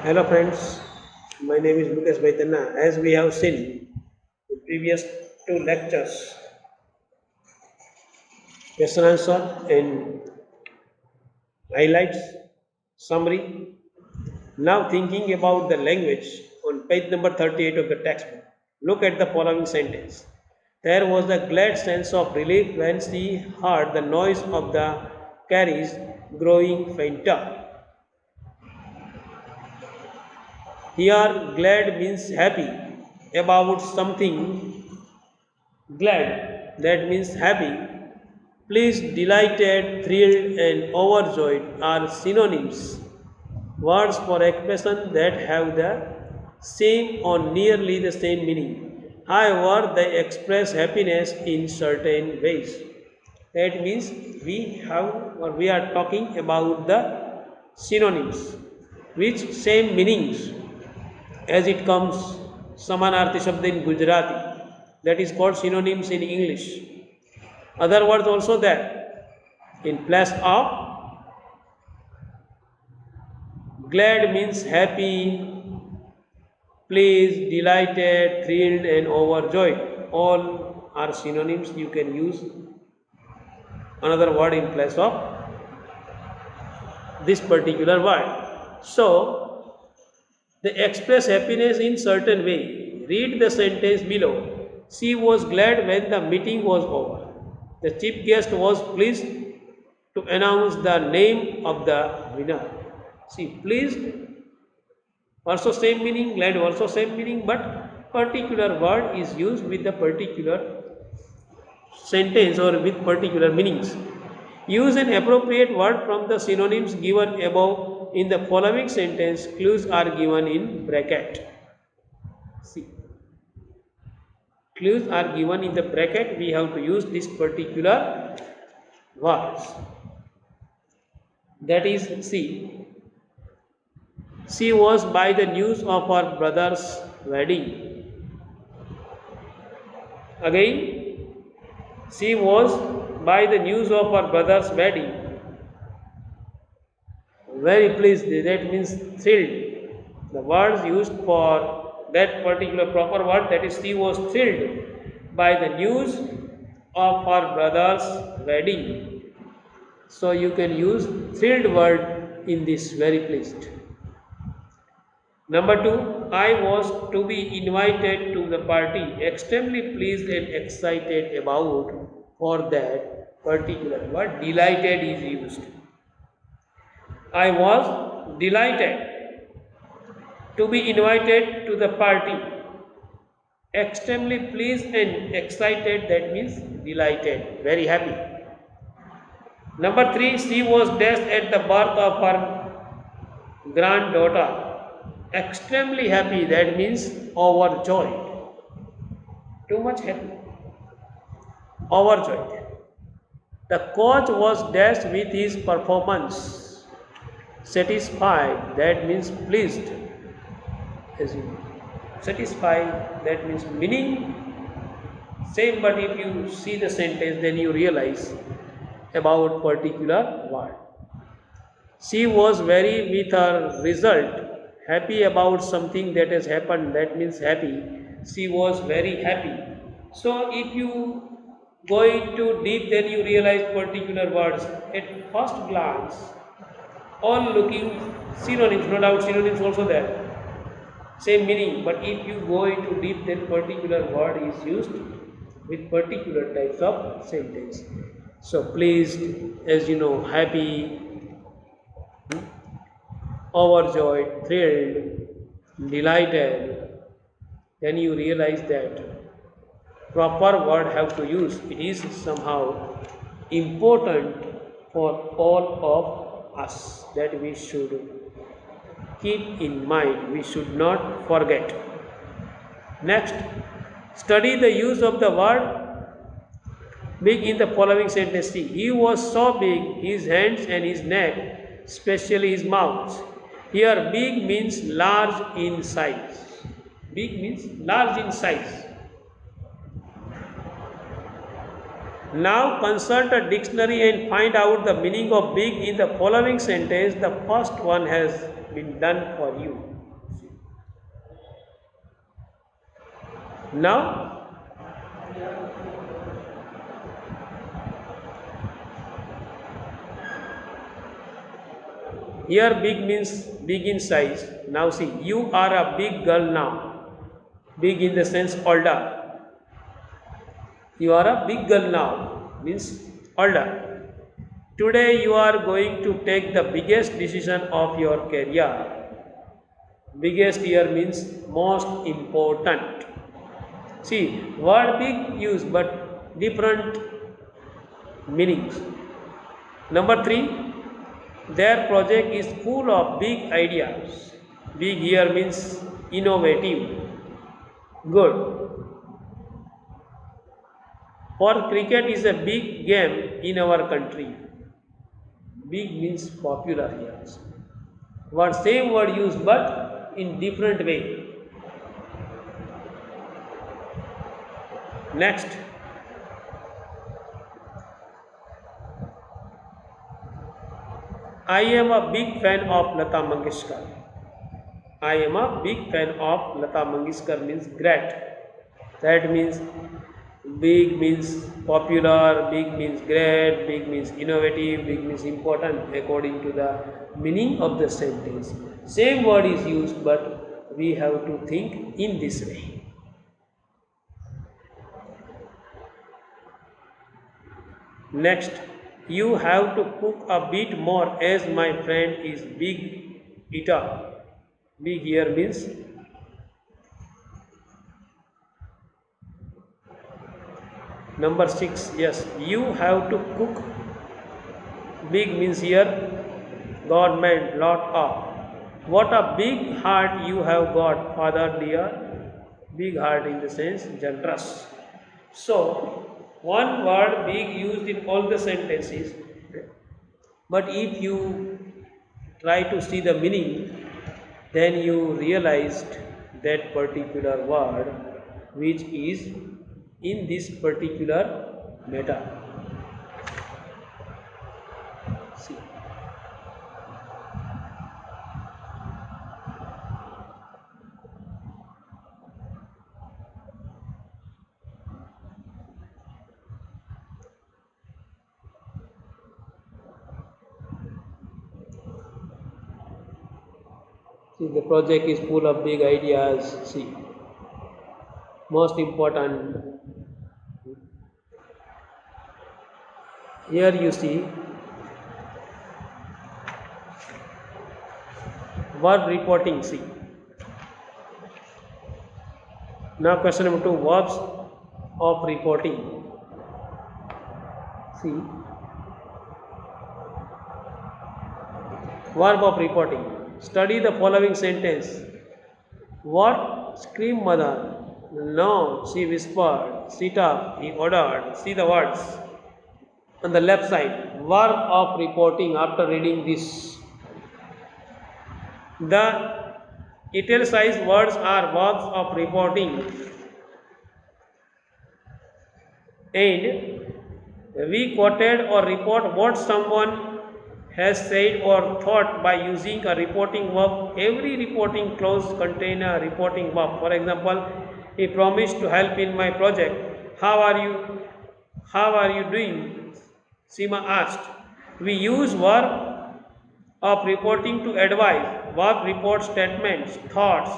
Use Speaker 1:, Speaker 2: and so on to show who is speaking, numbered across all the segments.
Speaker 1: Hello friends, my name is Lucas Baitana. As we have seen in previous two lectures, question answer and highlights, summary. Now thinking about the language on page number 38 of the textbook, look at the following sentence. There was a glad sense of relief when she heard the noise of the carriage growing fainter. Here, glad means happy about something. Glad, that means happy. Pleased, delighted, thrilled, and overjoyed are synonyms, words for expression that have the same or nearly the same meaning. However, they express happiness in certain ways. That means we are talking about the synonyms, which same meanings as it comes samanarthi shabd in Gujarati, that is called synonyms in English. Other words also there. In place of glad means happy, pleased, delighted, thrilled, and overjoyed. All are synonyms. You can use another word in place of this particular word. So, they express happiness in certain way. Read the sentence below. She was glad when the meeting was over. The chief guest was pleased to announce the name of the winner. See, pleased also same meaning, glad also same meaning, but particular word is used with the particular sentence or with particular meanings. Use an appropriate word from the synonyms given above in the following sentence. Clues are given in bracket. See, clues are given in the bracket. We have to use this particular words. That is C. She was by the news of her brother's wedding. Again, she was by the news of her brother's wedding. Very pleased, that means thrilled. The words used for that particular proper word, that is, she was thrilled by the news of her brother's wedding. So you can use thrilled word in this, very pleased. Number 2, I was to be invited to the party, extremely pleased and excited about. For that particular word, delighted is used. I was delighted to be invited to the party. Extremely pleased and excited, that means delighted, very happy. Number 3, she was dashed at the birth of her granddaughter. Extremely happy, that means overjoyed. Too much happy. Overjoyed. The coach was dashed with his performance. Satisfied, that means pleased. As you satisfied, that means meaning same, but if you see the sentence, then you realize about particular word. She was very with her result, happy about something that has happened, that means happy. She was very happy. So if you go into deep, then you realize particular words. At first glance, all looking synonyms, no doubt synonyms also there. Same meaning, but if you go into deep, then particular word is used with particular types of sentence. So pleased, as you know, happy, overjoyed, thrilled, delighted, then you realize that proper word have to use. It is somehow important for all of us that we should keep in mind, we should not forget. Next, study the use of the word big in the following sentence. See, he was so big, his hands and his neck, especially his mouth. Here, big means large in size. Big means large in size. Now consult a dictionary and find out the meaning of big in the following sentence. The first one has been done for you. Now, here big means big in size. Now see, you are a big girl now. Big in the sense older. You are a big girl now means older. Today you are going to take the biggest decision of your career. Biggest here means most important. See, word big use but different meanings. Number 3, their project is full of big ideas. Big here means innovative, good. For cricket is a big game in our country. Big means popular here. What same word used but in different way. Next, I am a big fan of Lata Mangeshkar. I am a big fan of Lata Mangeshkar means great. That means big means popular, big means great, big means innovative, big means important according to the meaning of the sentence. Same word is used but we have to think in this way. Next, you have to cook a bit more as my friend is big eater. Big here means number 6. Yes, you have to cook. Big means here God meant lot of. What a big heart you have got, Father dear. Big heart in the sense generous. So, one word big used in all the sentences, but if you try to see the meaning, then you realized that particular word which is in this particular matter. See. See, the project is full of big ideas. See, most important. Here you see verb reporting. See. Now question number 2, verbs of reporting. See, verb of reporting. Study the following sentence. What? Scream mother. No, she whispered. Sit up, he ordered. See the words on the left side. Verb of reporting after reading this. The italicized words are verbs of reporting, and we quoted or report what someone has said or thought by using a reporting verb. Every reporting clause contains a reporting verb. For example, he promised to help in my project. How are you? How are you doing? Seema asked. We use verb of reporting to advise. Verb report statements, thoughts,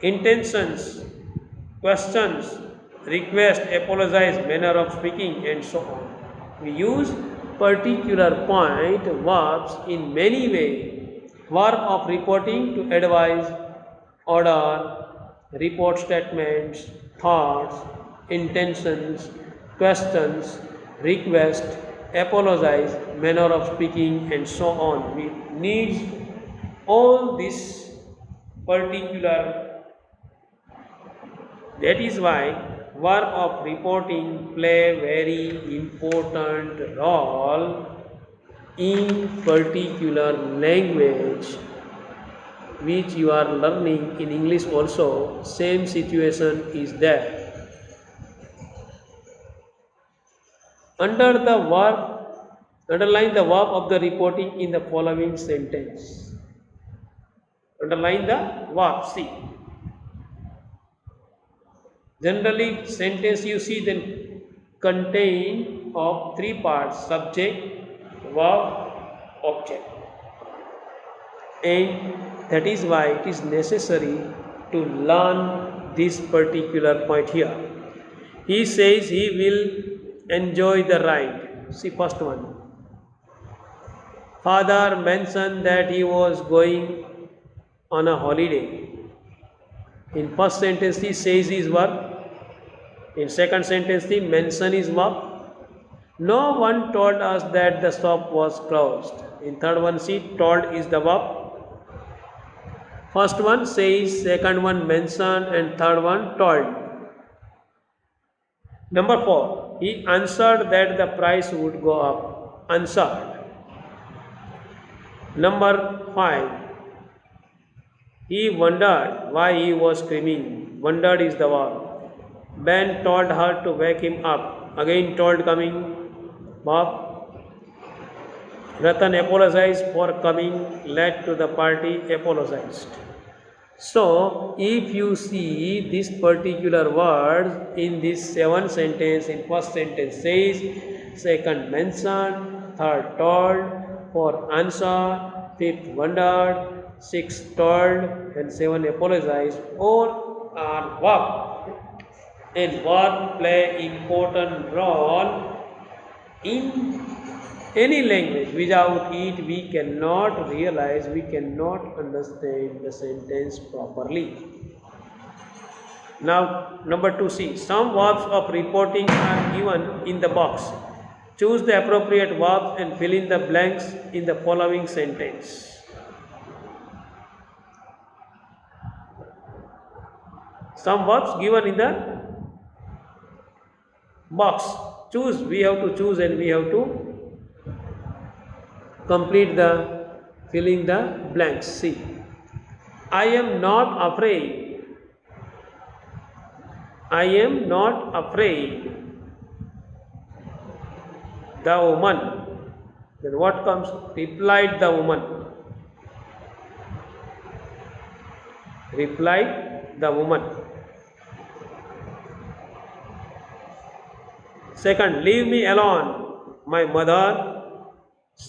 Speaker 1: intentions, questions, request, apologize, manner of speaking, and so on. We use particular point verbs in many ways. Verb of reporting to advise, order, report statements, thoughts, intentions, questions, request, apologize, manner of speaking, and so on. We need all this particular. That is why verb of reporting play very important role in particular language which you are learning in English also. Same situation is there. Under the verb, underline the verb of the reporting in the following sentence. Underline the verb. See, Generally, sentence you see then contain of three parts: subject, verb, object, and that is why it is necessary to learn this particular point here. He says he will enjoy the ride. See first one. Father mentioned that he was going on a holiday. In first sentence he says his work. In second sentence he mention his work. No one told us that the shop was closed. In third one she told is the verb. First one says, second one mentioned, and third one told. Number 4. He answered that the price would go up. Answered. Number 5. He wondered why he was screaming. Wondered is the verb. Ben told her to wake him up. Again told coming. Verb. Ratan apologized for coming late to the party. Apologized. So, if you see this particular word in this 7 sentence, in first sentence says, second mentioned, third told, fourth answered, fifth wondered, sixth told, and 7 apologized, all are verb. And verb play important role in any language. Without it we cannot realize, we cannot understand the sentence properly. Now number 2c, some verbs of reporting are given in the box. Choose the appropriate verbs and fill in the blanks in the following sentence. Some verbs given in the box. Choose, we have to choose and we have to complete the filling the blanks. See, I am not afraid. I am not afraid. The woman. Then what comes? Replied the woman. Replied the woman. Second, leave me alone. My mother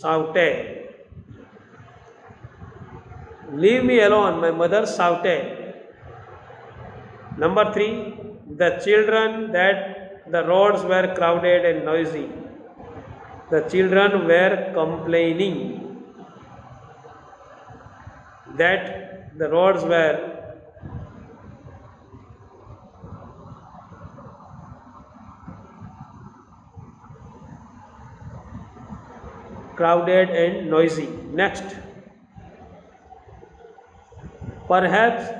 Speaker 1: shouted. Leave me alone, my mother shouted. Number 3, the children that the roads were crowded and noisy. The children were complaining that the roads were crowded and noisy. Next, perhaps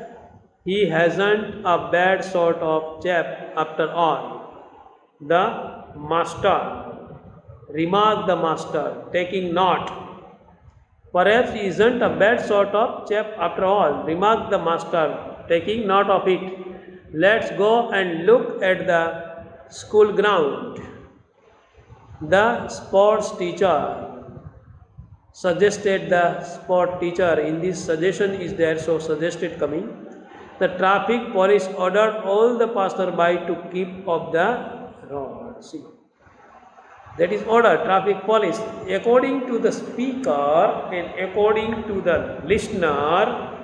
Speaker 1: he hasn't a bad sort of chap after all. The master, remarked the master, taking note. Perhaps he isn't a bad sort of chap after all, remarked the master, taking note of it. Let's go and look at the school ground. The sports teacher suggested, the sport teacher in this suggestion is there, so suggested coming. The traffic police ordered all the passerby to keep off the road. See, that is order, traffic police. According to the speaker and according to the listener,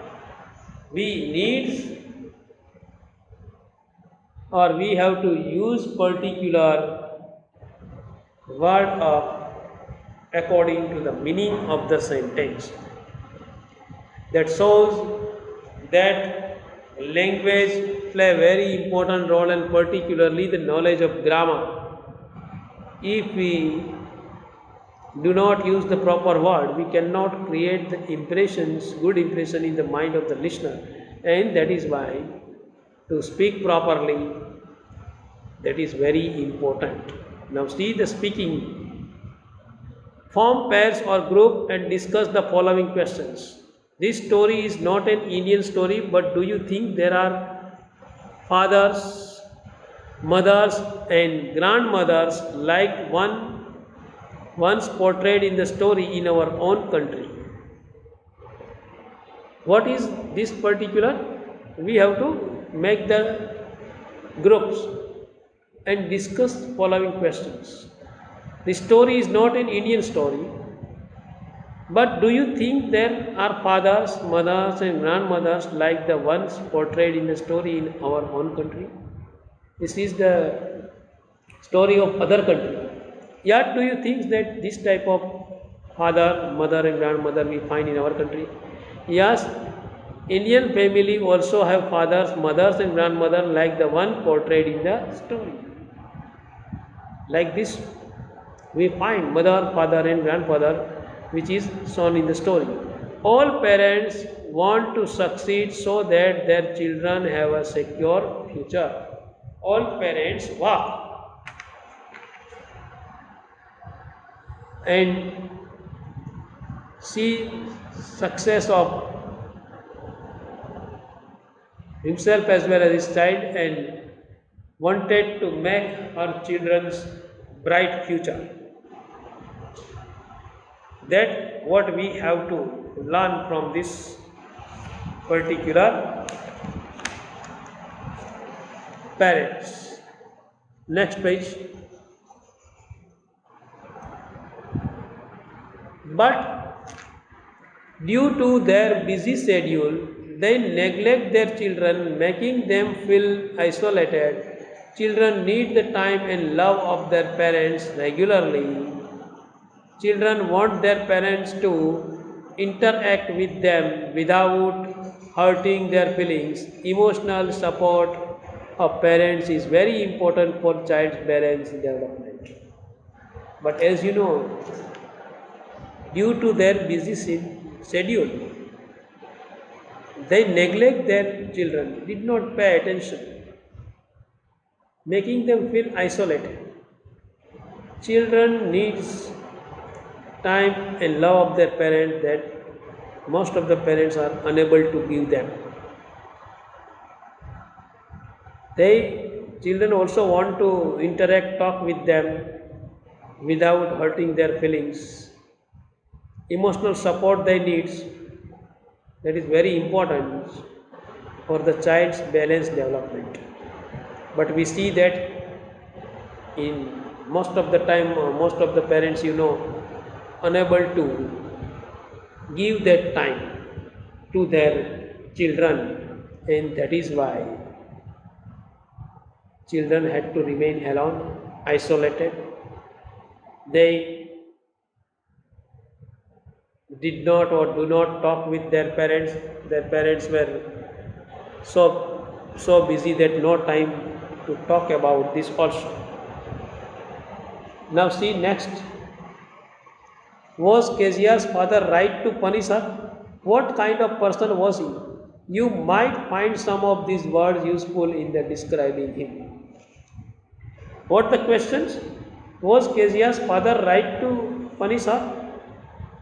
Speaker 1: we need or we have to use particular word of according to the meaning of the sentence. That shows that language play a very important role, and particularly the knowledge of grammar. If we do not use the proper word, we cannot create the impressions, good impression in the mind of the listener, and that is why to speak properly, that is very important. Now see the speaking. Form pairs or group and discuss the following questions. This story is not an Indian story, but do you think there are fathers, mothers and grandmothers like once portrayed in the story in our own country? What is this particular? We have to make the groups and discuss following questions. The story is not an Indian story, but do you think there are fathers, mothers, and grandmothers like the ones portrayed in the story in our own country? This is the story of other country. Yet, do you think that this type of father, mother, and grandmother we find in our country? Yes, Indian family also have fathers, mothers, and grandmother like the one portrayed in the story. Like this, we find mother, father, and grandfather, which is shown in the story. All parents want to succeed so that their children have a secure future. All parents want and see success of himself as well as his child and wanted to make her children's bright future. That what we have to learn from this particular parents. Next page. But due to their busy schedule, they neglect their children, making them feel isolated. Children need the time and love of their parents regularly. Children want their parents to interact with them without hurting their feelings. Emotional support of parents is very important for child's balance development. But as you know, due to their busy schedule, they neglect their children, did not pay attention, making them feel isolated. Children needs time and love of their parents that most of the parents are unable to give them. Children also want to interact, talk with them without hurting their feelings. Emotional support they need, that is very important for the child's balanced development. But we see that in most of the time, most of the parents, unable to give that time to their children, and that is why children had to remain alone, isolated. They did not or do not talk with their parents. Their parents were so busy that no time to talk about this also. Now see next. Was Kezia's father right to punish her? What kind of person was he? You might find some of these words useful in the describing him. What the questions? Was Kezia's father right to punish her?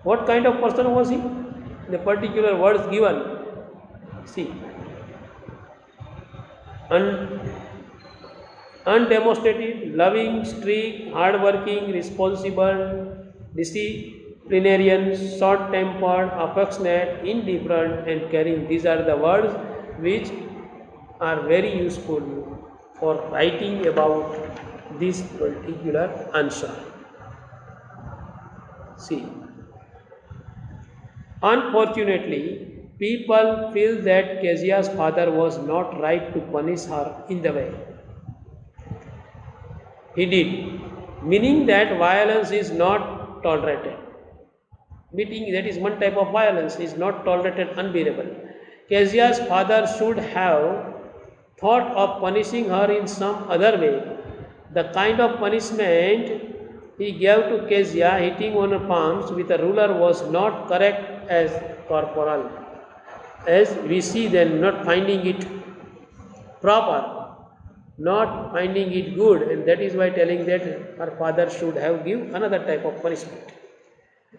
Speaker 1: What kind of person was he? The particular words given. See. Undemonstrative, loving, strict, hardworking, responsible, disciplinarian, short-tempered, affectionate, indifferent, and caring. These are the words which are very useful for writing about this particular answer. See. Unfortunately, people feel that Kezia's father was not right to punish her in the way he did, meaning that violence is not tolerated. Meaning that is one type of violence is not tolerated, unbearable. Kezia's father should have thought of punishing her in some other way. The kind of punishment he gave to Kezia, hitting on her palms with a ruler, was not correct as corporal. As we see them not finding it proper, not finding it good, and that is why telling that her father should have give another type of punishment.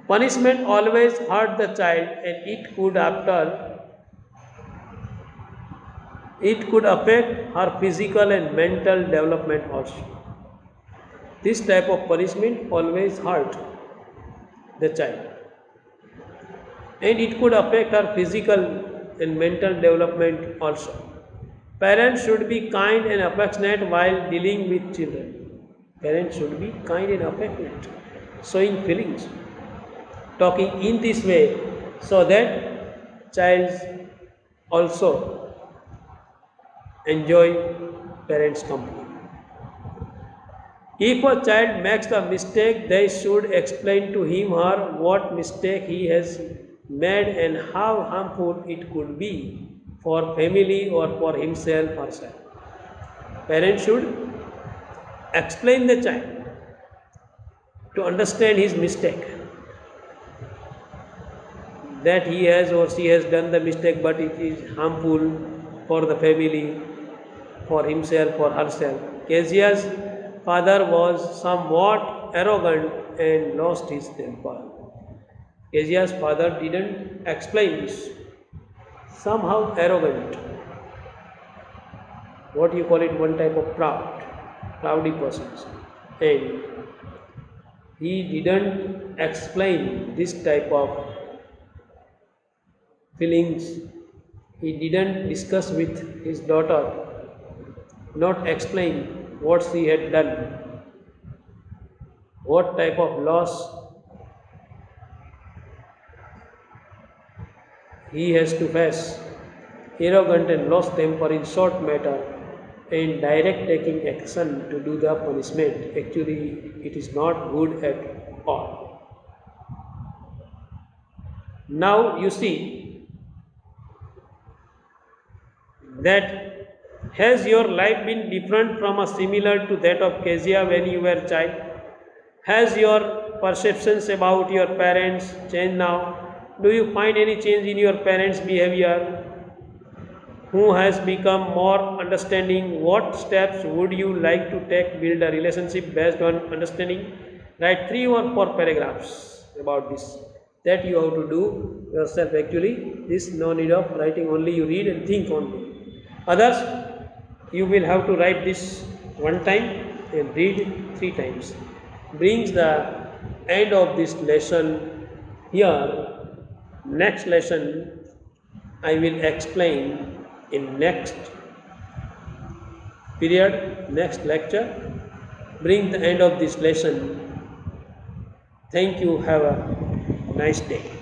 Speaker 1: Punishment always hurt the child, and it could affect her physical and mental development also. This type of punishment always hurt the child, and it could affect her physical and mental development also. Parents should be kind and affectionate while dealing with children. Parents should be kind and affectionate, showing feelings, talking in this way so that child also enjoy parents' company. If a child makes a mistake, they should explain to him or her what mistake he has made and how harmful it could be for family or for himself or herself. Parents should explain the child to understand his mistake, that he has or she has done the mistake, but it is harmful for the family, for himself or herself. Kezia's father was somewhat arrogant and lost his temper. Kezia's father didn't explain this. Somehow arrogant. What you call it, one type of cloudy persons. And he didn't explain this type of feelings. He didn't discuss with his daughter, not explain what she had done, what type of loss he has to face. Arrogant and lost temper in short matter and direct taking action to do the punishment. Actually, it is not good at all. Now you see that has your life been different from a similar to that of Kezia when you were a child? Has your perceptions about your parents changed now? Do you find any change in your parents' behavior? Who has become more understanding? What steps would you like to take build a relationship based on understanding? Write 3 or 4 paragraphs about this. That you have to do yourself actually. This no need of writing, only you read and think only. Others, you will have to write this one time and read 3 times. Brings the end of this lesson here. Next lesson I will explain in next period, next lecture. Bring the end of this lesson. Thank you. Have a nice day.